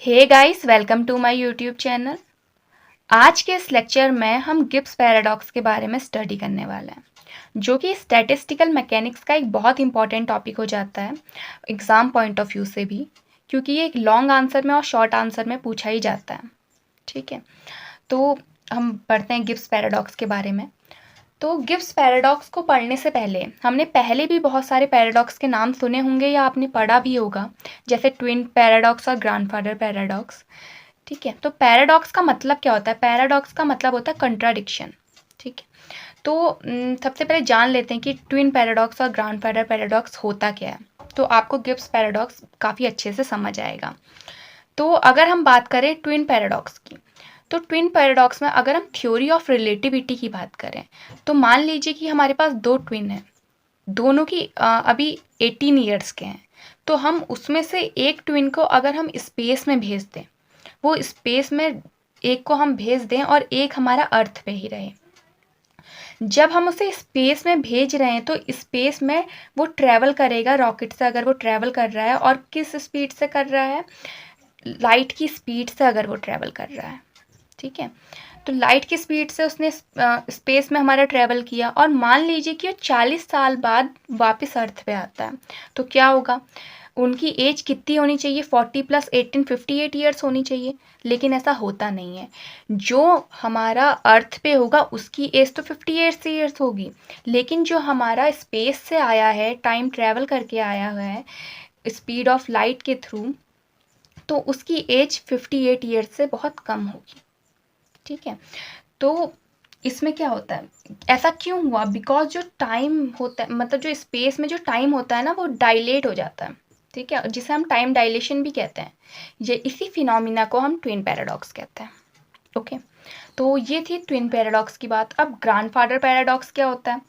Hey guys, welcome to my YouTube channel. आज के इस लेक्चर में हम गिब्स पैराडॉक्स के बारे में स्टडी करने वाले हैं, जो कि स्टैटिस्टिकल मैकेनिक्स का एक बहुत इंपॉर्टेंट टॉपिक हो जाता है एग्ज़ाम पॉइंट ऑफ व्यू से भी, क्योंकि ये एक लॉन्ग आंसर में और शॉर्ट आंसर में पूछा ही जाता है। ठीक है, तो हम पढ़ते हैं गिब्स पैराडॉक्स के बारे में। तो गिब्स पैराडॉक्स को पढ़ने से पहले हमने पहले भी बहुत सारे पैराडॉक्स के नाम सुने होंगे या आपने पढ़ा भी होगा, जैसे ट्विन पैराडॉक्स और ग्रैंडफादर पैराडॉक्स। ठीक है, तो पैराडॉक्स का मतलब क्या होता है? पैराडॉक्स का मतलब होता है कंट्राडिक्शन। ठीक है, तो सबसे पहले जान लेते हैं कि ट्विन पैराडॉक्स और ग्रैंडफादर पैराडॉक्स होता क्या है, तो आपको गिब्स पैराडॉक्स काफ़ी अच्छे से समझ आएगा। तो अगर हम बात करें ट्विन पैराडॉक्स की, तो ट्विन पैराडॉक्स में अगर हम थ्योरी ऑफ रिलेटिविटी की बात करें, तो मान लीजिए कि हमारे पास दो ट्विन हैं, दोनों की अभी 18 ईयर्स के हैं। तो हम उसमें से एक ट्विन को अगर हम स्पेस में भेज दें, वो स्पेस में एक को हम भेज दें और एक हमारा अर्थ पे ही रहे। जब हम उसे स्पेस में भेज रहे हैं तो स्पेस में वो ट्रैवल करेगा रॉकेट से, अगर वो ट्रैवल कर रहा है, और किस स्पीड से कर रहा है? लाइट की स्पीड से अगर वो ट्रैवल कर रहा है। ठीक है, तो लाइट की स्पीड से उसने स्पेस में हमारा ट्रैवल किया, और मान लीजिए कि वो 40 साल बाद वापस अर्थ पे आता है, तो क्या होगा? उनकी एज कितनी होनी चाहिए? 40 + 18 58 ईयर्स होनी चाहिए, लेकिन ऐसा होता नहीं है। जो हमारा अर्थ पे होगा उसकी एज तो 58 ईयर्स होगी, लेकिन जो हमारा स्पेस से आया है, टाइम ट्रैवल करके आया है स्पीड ऑफ लाइट के थ्रू, तो उसकी एज 58 ईयर्स से बहुत कम होगी। ठीक है, तो इसमें क्या होता है, ऐसा क्यों हुआ? बिकॉज जो टाइम होता है, मतलब जो स्पेस में जो टाइम होता है ना, वो डायलेट हो जाता है। ठीक है, जिसे हम टाइम डायलेशन भी कहते हैं। ये इसी फिनोमिना को हम ट्विन पैराडॉक्स कहते हैं। ओके, तो ये थी ट्विन पैराडॉक्स की बात। अब ग्रैंडफादर पैराडॉक्स क्या होता है?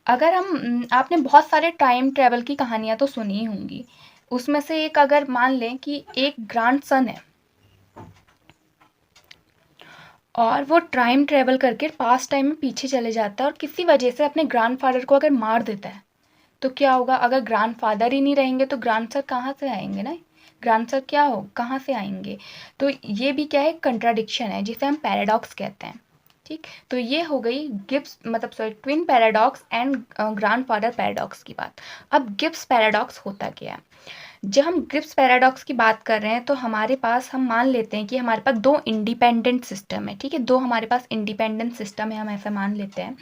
अगर हम आपने बहुत सारे टाइम ट्रैवल की कहानियाँ तो सुनी ही होंगी, उसमें से एक अगर मान लें कि एक ग्रैंड सन है और वो टाइम ट्रैवल करके पास्ट टाइम में पीछे चले जाता है और किसी वजह से अपने ग्रैंडफादर को अगर मार देता है, तो क्या होगा? अगर ग्रैंडफादर ही नहीं रहेंगे तो ग्रैंडसर कहाँ से आएंगे ना? ग्रैंडसर क्या हो, कहाँ से आएंगे? तो ये भी क्या है? कंट्राडिक्शन है, जिसे हम पैराडॉक्स कहते हैं। ठीक, तो ये हो गई गिब्स मतलब sorry twin paradox and grandfather paradox की बात। अब गिब्स पैराडॉक्स होता क्या है? जब हम गिब्स पैराडॉक्स की बात कर रहे हैं तो हमारे पास, हम मान लेते हैं कि हमारे पास दो इंडिपेंडेंट सिस्टम है। ठीक है, दो हमारे पास इंडिपेंडेंट सिस्टम है, हम ऐसा मान लेते हैं,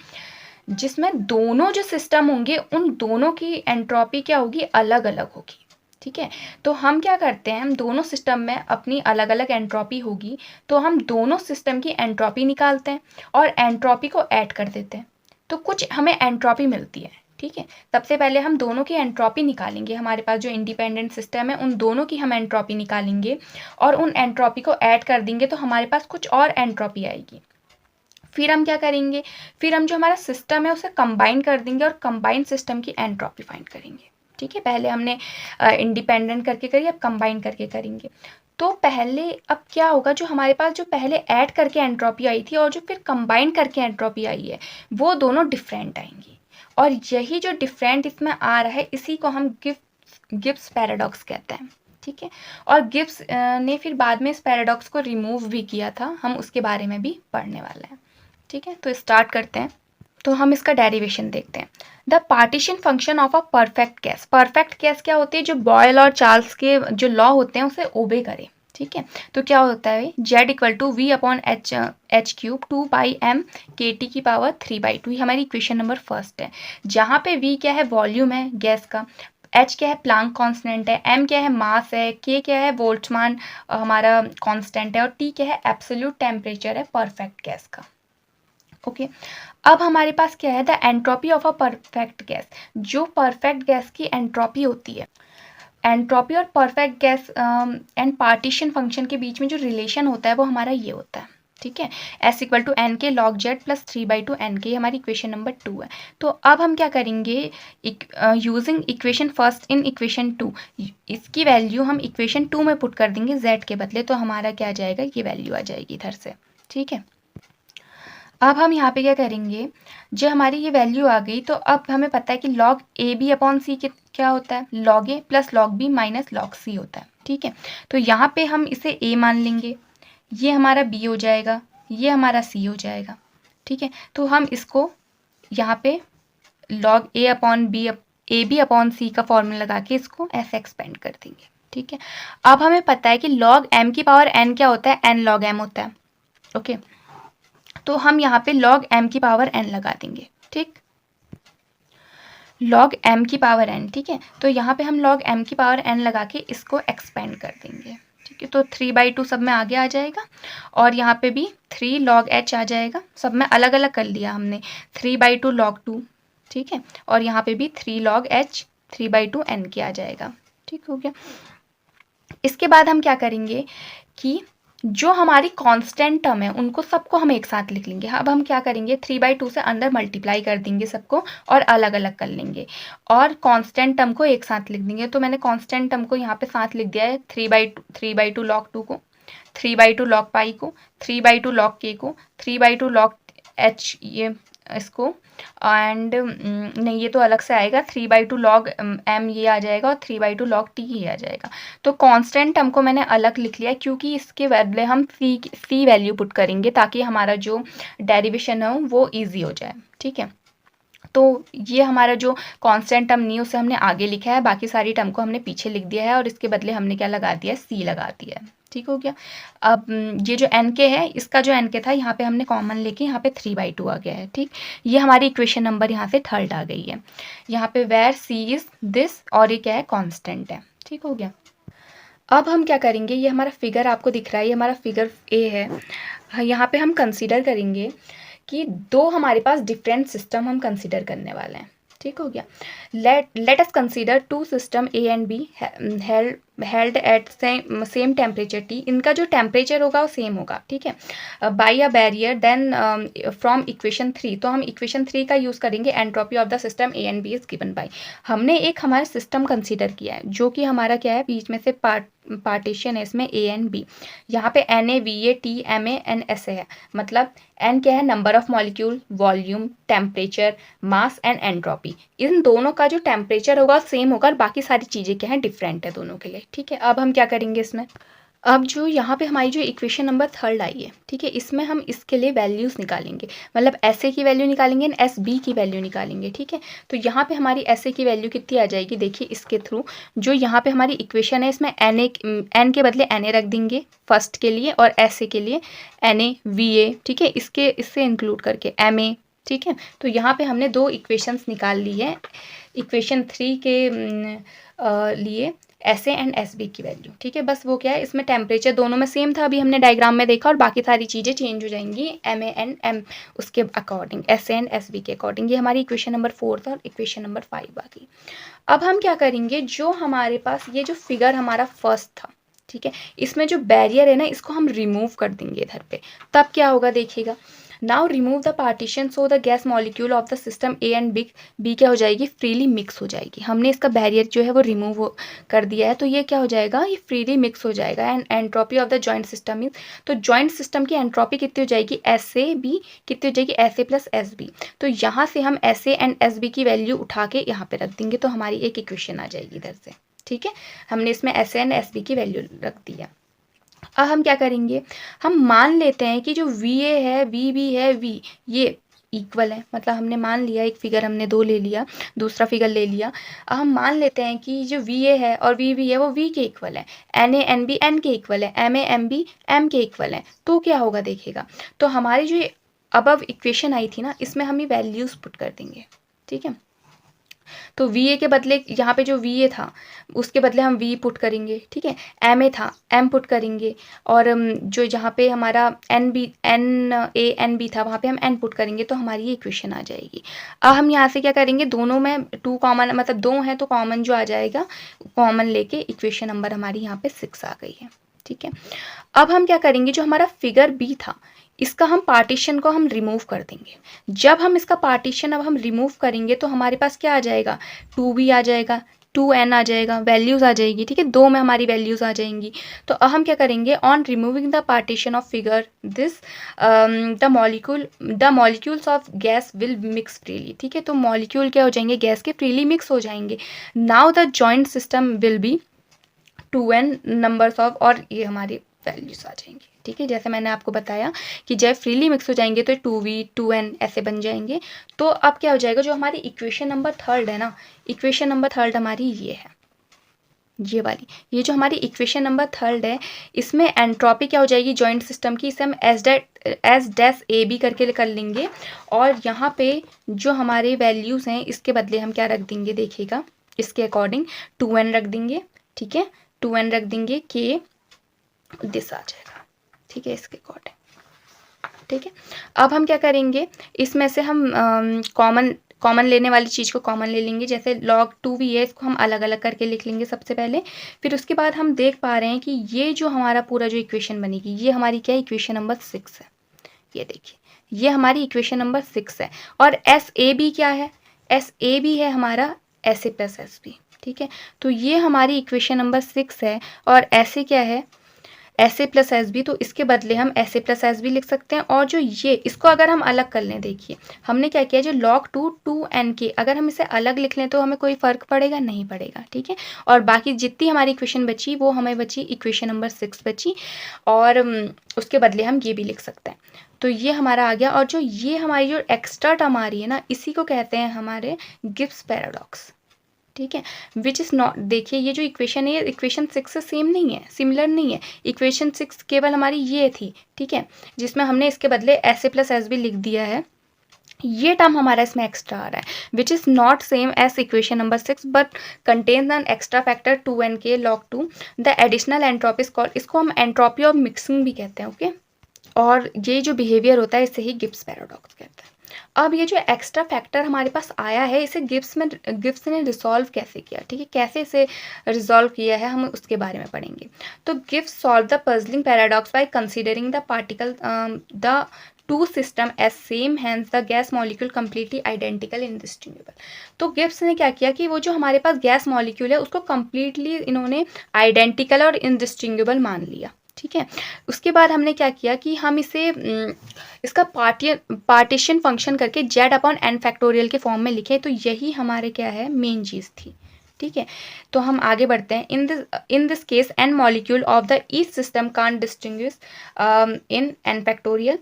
जिसमें दोनों जो सिस्टम होंगे उन दोनों की एंट्रोपी क्या होगी? अलग अलग होगी। ठीक है, तो हम क्या करते हैं, हम दोनों सिस्टम में अपनी अलग अलग एंट्रोपी होगी, तो हम दोनों सिस्टम की एंट्रोपी निकालते हैं और एंट्रोपी को ऐड कर देते हैं, तो कुछ हमें एंट्रोपी मिलती है। ठीक है, सबसे पहले हम दोनों की एंट्रोपी निकालेंगे, हमारे पास जो इंडिपेंडेंट सिस्टम है उन दोनों की हम एंट्रोपी निकालेंगे और उन एंट्रोपी को ऐड कर देंगे, तो हमारे पास कुछ और एंट्रोपी आएगी। फिर हम क्या करेंगे? फिर हम जो हमारा सिस्टम है उसे कंबाइन कर देंगे और कंबाइन सिस्टम की एंट्रोपी फाइंड करेंगे। ठीक है, पहले हमने इंडिपेंडेंट करके करी, अब कंबाइन करके करेंगे। तो पहले अब क्या होगा, जो हमारे पास जो पहले ऐड करके एंट्रोपी आई थी और जो फिर कंबाइन करके एंट्रोपी आई है, वो दोनों डिफरेंट आएंगी, और यही जो डिफरेंट इसमें आ रहा है, इसी को हम गिब्स पैराडॉक्स कहते हैं। ठीक है, और गिब्स ने फिर बाद में इस पैराडॉक्स को रिमूव भी किया था, हम उसके बारे में भी पढ़ने वाले हैं। ठीक है, तो स्टार्ट करते हैं। तो हम इसका डेरिवेशन देखते हैं। The partition function of a perfect case. Perfect case क्या होती है? जो बॉयल और चार्ल्स के जो लॉ होते हैं उसे ओबे करे। ठीक है, तो क्या होता है? Z = V/H³ 2πm/KT⁻³ हमारी इक्वेशन नंबर फर्स्ट है, जहाँ पे V क्या है? वॉल्यूम है गैस का, H क्या है? प्लांक कांस्टेंट है, M क्या है? मास है, K क्या है? बोल्ट्जमान हमारा कांस्टेंट है, और T क्या है? एब्सोल्यूट टेम्परेचर है परफेक्ट गैस का। ओके, अब हमारे पास क्या है? The entropy of a perfect gas. जो परफेक्ट गैस की एंट्रोपी होती है, एंट्रोपी और perfect gas and partition function के बीच में जो रिलेशन होता है वो हमारा ये होता है। ठीक है, S = N K log Z + 3/2 N K, हमारी इक्वेशन नंबर 2 है। तो अब हम क्या करेंगे? Using equation first in equation 2, इसकी वैल्यू हम इक्वेशन 2 में पुट कर देंगे Z के बदले, तो हमारा क्या आ जाएगा? ये वैल्यू आ जाएगी इधर से। ठीक है, अब हम यहाँ पे क्या करेंगे, जो हमारी ये वैल्यू आ गई, तो अब हमें पता है कि log a b upon c क्या होता है, log a plus log b minus log c होता है। ठीक है, तो यहाँ पे हम इसे ए मान लेंगे, ये हमारा बी हो जाएगा, ये हमारा सी हो जाएगा। ठीक है, तो हम इसको यहाँ पे log a upon b a b upon c का फॉर्मूला लगा के इसको ऐसे एक्सपेंड कर देंगे। ठीक है, अब हमें पता है कि log m की पावर n क्या होता है, n log m होता है। ओके, तो हम यहाँ पे log m की पावर n लगा देंगे। ठीक, log m की पावर n। ठीक है, तो यहाँ पे हम log m की पावर n लगा के इसको एक्सपेंड कर देंगे। ठीक है, तो 3/2 सब में आगे आ जाएगा, और यहाँ पे भी 3 log h आ जाएगा। सब में अलग अलग कर लिया हमने, 3/2 log 2। ठीक है, और यहाँ पे भी 3 log h 3/2 n की आ जाएगा। ठीक हो गया। इसके बाद हम क्या करेंगे कि जो हमारी कांस्टेंट टर्म है उनको सबको हम एक साथ लिख लेंगे। अब हम क्या करेंगे, 3/2 से अंदर मल्टीप्लाई कर देंगे सबको और अलग अलग कर लेंगे, और कांस्टेंट टर्म को एक साथ लिख देंगे। तो मैंने कांस्टेंट टर्म को यहाँ पे साथ लिख दिया है, 3/2 log 2 को, 3/2 log पाई को, 3/2 log k को, 3/2 log h ये इसको, एंड नहीं ये तो अलग से आएगा, 3/2 log m ये आ जाएगा, और 3/2 log t ये आ जाएगा। तो कांस्टेंट टर्म को मैंने अलग लिख लिया, क्योंकि इसके बदले हम सी वैल्यू पुट करेंगे ताकि हमारा जो डेरिवेशन है वो ईजी हो जाए। ठीक है, तो ये हमारा जो कांस्टेंट टर्म नहीं है उसे हमने आगे लिखा है, बाकी सारी टर्म को हमने पीछे लिख दिया है, और इसके बदले हमने क्या लगा दिया है, सी लगा दिया है। ठीक हो गया। अब ये जो एन के है, इसका जो एन के था यहाँ पे हमने कॉमन लेके यहाँ पे 3/2 आ गया है। ठीक, ये हमारी इक्वेशन नंबर यहाँ से थर्ड आ गई है। यहाँ पे वेयर सी इज दिस, और ये क्या है, कॉन्स्टेंट है। ठीक हो गया। अब हम क्या करेंगे, ये हमारा फिगर आपको दिख रहा है, ये हमारा फिगर ए है। यहाँ पे हम कंसीडर करेंगे कि दो हमारे पास डिफरेंट सिस्टम हम कंसीडर करने वाले हैं। ठीक हो गया। Let us consider two system A and B held at same temperature T. इनका जो टेम्परेचर होगा वो सेम होगा। ठीक है, by a barrier, then from equation 3, तो हम इक्वेशन 3 का यूज़ करेंगे, entropy of the system A and B is given by. हमने एक हमारा सिस्टम कंसीडर किया है जो कि हमारा क्या है, बीच में से पार्टीशन है इसमें ए एंड बी। यहाँ पे n a v a t m a n s a है, मतलब एन क्या है, number of molecule, volume, temperature, mass and entropy. इन दोनों का जो टेम्परेचर होगा सेम होगा, और बाकी सारी चीज़ें क्या है, डिफरेंट है दोनों के लिए। ठीक है, अब हम क्या करेंगे इसमें, अब जो यहाँ पे हमारी जो इक्वेशन नंबर थर्ड आई है, ठीक है, इसमें हम इसके लिए वैल्यूज़ निकालेंगे, मतलब एस ए की वैल्यू निकालेंगे, एस बी की वैल्यू निकालेंगे। ठीक है, तो यहाँ पे हमारी एस ए की वैल्यू कितनी आ जाएगी, देखिए इसके थ्रू जो यहाँ पे हमारी इक्वेशन है, इसमें एन के बदले एन ए रख देंगे फर्स्ट के लिए, और एस ए के लिए एन ए वी ए। ठीक है, इससे इंक्लूड करके एम ए। ठीक है, तो यहाँ पे हमने दो इक्वेशंस निकाल ली है, इक्वेशन 3 के लिए S A and S B की वैल्यू। ठीक है, बस वो क्या है, इसमें टेम्परेचर दोनों में सेम था, अभी हमने डायग्राम में देखा, और बाकी सारी चीज़ें चेंज हो जाएंगी एम ए एंड एम उसके according, S A and S B के अकॉर्डिंग। ये हमारी इक्वेशन नंबर 4 था, और इक्वेशन नंबर 5 आ गई। अब हम क्या करेंगे, जो हमारे पास ये जो फिगर हमारा फर्स्ट था, ठीक है, इसमें जो बैरियर है ना, इसको हम रिमूव कर देंगे इधर पे। तब क्या होगा देखिएगा, now remove the partition so the gas molecule of the system A and B क्या हो जाएगी, फ्रीली मिक्स हो जाएगी। हमने इसका बैरियर जो है वो रिमूव कर दिया है, तो ये क्या हो जाएगा, ये फ्रीली मिक्स हो जाएगा। And entropy of the joint system is, तो जॉइंट सिस्टम की एंट्रोपी कितनी हो जाएगी, एस ए बी कितनी हो जाएगी, S A plus S B. तो यहाँ से हम S A and S B की वैल्यू उठा के यहाँ पे रख देंगे, तो हमारी एक इक्वेशन आ जाएगी इधर से। ठीक है, हमने इसमें S A and S B की वैल्यू रख दी है। अब हम क्या करेंगे, हम मान लेते हैं कि जो वी ए है, वी बी है, वी ये इक्वल है, मतलब हमने मान लिया, एक फिगर हमने दो ले लिया, दूसरा फिगर ले लिया। अब हम मान लेते हैं कि जो वी ए है और वी बी है वो वी के इक्वल है, N A N B N के इक्वल है, M A M B M के इक्वल है। तो क्या होगा देखिएगा, तो हमारी जो अबव इक्वेशन आई थी ना, इसमें हम ये वैल्यूज़ पुट कर देंगे। ठीक है, तो वी ए के बदले यहाँ पे जो वी ए था उसके बदले हम वी पुट करेंगे। ठीक है, एम ए था एम पुट करेंगे, और जो जहाँ पे हमारा एन ए एन बी था वहाँ पे हम एन पुट करेंगे, तो हमारी ये इक्वेशन आ जाएगी। अब हम यहाँ से क्या करेंगे, दोनों में टू कॉमन, मतलब दो हैं तो कॉमन जो आ जाएगा, कॉमन लेके इक्वेशन नंबर हमारी यहाँ पे 6 आ गई है। ठीक है, अब हम क्या करेंगे, जो हमारा फिगर बी था इसका हम पार्टीशन को हम रिमूव कर देंगे। जब हम इसका पार्टीशन अब हम रिमूव करेंगे तो हमारे पास क्या आ जाएगा, 2b आ जाएगा, 2n आ जाएगा, वैल्यूज़ आ जाएगी, ठीक है, 2 में हमारी वैल्यूज़ आ जाएंगी। तो अब हम क्या करेंगे, on removing the partition of figure this the molecules of gas will mix freely, ठीक है, तो मॉलिक्यूल क्या हो जाएंगे, गैस के फ्रीली मिक्स हो जाएंगे। Now the joint system will be 2n numbers of, और ये हमारी वैल्यूज आ जाएंगी, ठीक है, जैसे मैंने आपको बताया कि जब फ्रीली मिक्स हो जाएंगे तो 2v 2n ऐसे बन जाएंगे। तो अब क्या हो जाएगा, जो हमारी इक्वेशन नंबर थर्ड है ना, इक्वेशन नंबर थर्ड हमारी ये है, ये वाली, ये जो हमारी इक्वेशन नंबर थर्ड है, इसमें एंट्रोपी क्या हो जाएगी जॉइंट सिस्टम की, इसे हम एस डैश ए बी करके कर लेंगे, और यहाँ पे जो हमारे वैल्यूज़ हैं इसके बदले हम क्या रख देंगे, देखिएगा इसके अकॉर्डिंग 2n रख देंगे, ठीक है, 2n रख देंगे के दिस आ जाएगा, ठीक है, इसके अकॉर्डिंग, ठीक है। अब हम क्या करेंगे, इसमें से हम कॉमन लेने वाली चीज़ को कॉमन ले लेंगे, जैसे log 2v है, इसको हम अलग अलग करके लिख लेंगे सबसे पहले। फिर उसके बाद हम देख पा रहे हैं कि ये जो हमारा पूरा जो इक्वेशन बनेगी, ये हमारी क्या है, इक्वेशन नंबर 6 है, ये देखिए ये हमारी इक्वेशन नंबर 6 है। और एस ए बी क्या है, एस ए बी है हमारा S A plus S B, ठीक है, तो ये हमारी इक्वेशन नंबर 6 है। और ऐसे क्या है, S A plus S B, तो इसके बदले हम S A plus S B लिख सकते हैं। और जो ये इसको अगर हम अलग कर लें, देखिए हमने क्या किया, जो log 2n के अगर हम इसे अलग लिख लें तो हमें कोई फ़र्क पड़ेगा, नहीं पड़ेगा, ठीक है। और बाकी जितनी हमारी इक्वेशन बची वो हमें बची इक्वेशन नंबर 6 बची, और उसके बदले हम ये भी लिख सकते हैं। तो ये हमारा आ गया। और जो ये हमारी जो एक्स्ट्रा टर्म आ रही है ना, इसी को कहते हैं हमारे गिब्स पैराडॉक्स, ठीक है, विच इज़ नॉट, देखिए ये जो इक्वेशन है, इक्वेशन 6 से सेम नहीं है, सिमिलर नहीं है। इक्वेशन 6 केवल हमारी ये थी, ठीक है, जिसमें हमने इसके बदले S A plus S B लिख दिया है। ये टर्म हमारा इसमें एक्स्ट्रा आ रहा है, which is not same as equation number 6 but contains an extra factor 2n के log 2 the additional entropy called, इसको हम एंट्रोपी ऑफ मिक्सिंग भी कहते हैं, ओके। और ये जो बिहेवियर होता है इसे ही गिब्स पैराडॉक्स कहते हैं। अब ये जो एक्स्ट्रा फैक्टर हमारे पास आया है, इसे गिब्स ने रिजॉल्व कैसे किया, ठीक है, कैसे इसे रिजॉल्व किया है, हम उसके बारे में पढ़ेंगे। तो Gibbs solve the puzzling paradox by considering the particle the two system as same, hence the gas molecule completely identical indistinguishable. तो गिब्स ने क्या किया कि वो जो हमारे पास गैस मॉलिक्यूल है उसको कम्प्लीटली इन्होंने आइडेंटिकल और इंडिस्टिंग्विबल मान लिया, ठीक है। उसके बाद हमने क्या किया कि हम इसे इसका पार्टीशन फंक्शन करके z/n फैक्टोरियल के फॉर्म में लिखे, तो यही हमारे क्या है, मेन चीज़ थी, ठीक है। तो हम आगे बढ़ते हैं। In this case n molecule of the each system can't distinguish in n factorial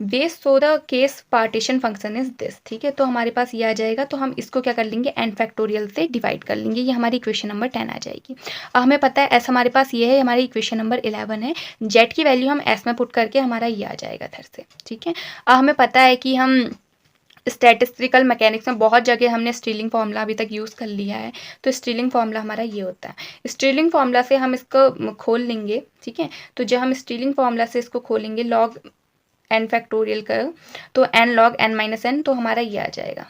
way, so the case partition function is this, ठीक है। तो हमारे पास ये आ जाएगा, तो हम इसको क्या कर लेंगे, n फैक्टोरियल से डिवाइड कर लेंगे, ये हमारी इक्वेशन नंबर 10 आ जाएगी। अब हमें पता है s हमारे पास ये है, हमारी इक्वेशन नंबर 11 है, z की वैल्यू हम s में पुट करके हमारा ये आ जाएगा इधर से, ठीक है। अब हमें पता है कि हम स्टैटिस्टिकल मैकेनिक्स में बहुत जगह हमने स्टीलिंग फार्मूला अभी तक यूज़ कर लिया है, तो स्टीलिंग फार्मूला हमारा ये होता है। स्टीलिंग फार्मूला से हम इसको खोल लेंगे, ठीक है। तो जब हम स्टीलिंग फार्मूला से इसको खोलेंगे log n फैक्टोरियल का, तो n log n minus n, तो हमारा ये आ जाएगा,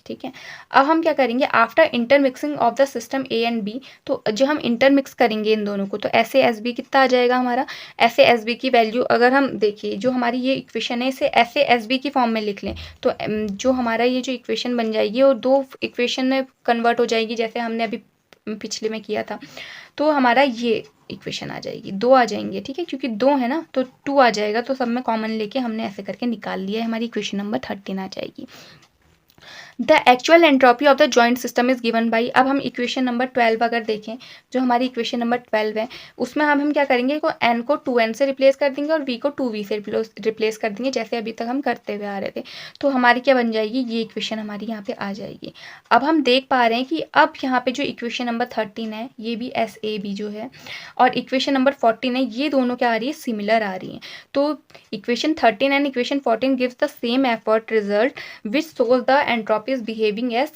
ठीक है। अब हम क्या करेंगे, after intermixing of the system A and B, तो जो हम इंटरमिक्स करेंगे इन दोनों को, तो एस ए एस बी कितना आ जाएगा हमारा, एस ए एस बी की वैल्यू अगर हम देखिए, जो हमारी ये इक्वेशन है इसे एस ए एस बी की फॉर्म में लिख लें, तो जो हमारा ये जो इक्वेशन बन जाएगी और दो इक्वेशन में कन्वर्ट हो जाएगी, जैसे हमने अभी पिछले में किया था। तो हमारा ये इक्वेशन आ जाएगी, 2 आ जाएंगे, ठीक है, क्योंकि 2 है ना तो 2 आ जाएगा, तो सब में कॉमन लेके हमने ऐसे करके निकाल लिया है, हमारी इक्वेशन नंबर 13 आ जाएगी। The actual entropy of the joint system is given by, अब हम इक्वेशन नंबर 12 अगर देखें, जो हमारी इक्वेशन नंबर 12 है, उसमें हम क्या करेंगे, को n को 2n से रिप्लेस कर देंगे और v को 2v से रिप्लेस कर देंगे, जैसे अभी तक हम करते हुए आ रहे थे। तो हमारी क्या बन जाएगी, ये इक्वेशन हमारी यहाँ पे आ जाएगी। अब हम देख पा रहे हैं कि अब यहाँ पे जो इक्वेशन नंबर 13 है, ये भी एस ए बी जो है, और इक्वेशन नंबर 14 है, ये दोनों क्या आ रही है, सिमिलर आ रही हैं। तो equation 13 and equation 14 gives the same effort result which shows the entropy is behaving as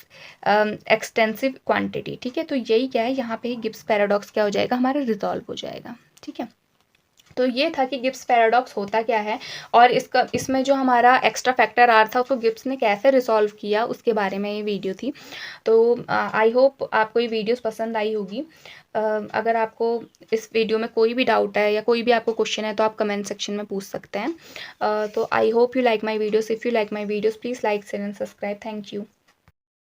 extensive quantity, ठीक है। तो यही क्या है, यहाँ पे गिब्स पैराडॉक्स क्या हो जाएगा, हमारा रिजॉल्व हो जाएगा, ठीक है। तो ये था कि गिब्स पैराडॉक्स होता क्या है, और इसमें जो हमारा एक्स्ट्रा फैक्टर आर था उसको गिब्स ने कैसे रिजॉल्व किया, उसके बारे में ये वीडियो थी। तो आई होप आपको ये वीडियोस पसंद आई होगी। अगर आपको इस वीडियो में कोई भी डाउट है या कोई भी आपको क्वेश्चन है तो आप कमेंट सेक्शन में पूछ सकते हैं। तो I hope you like my videos. If you like my videos please like share and subscribe. Thank you.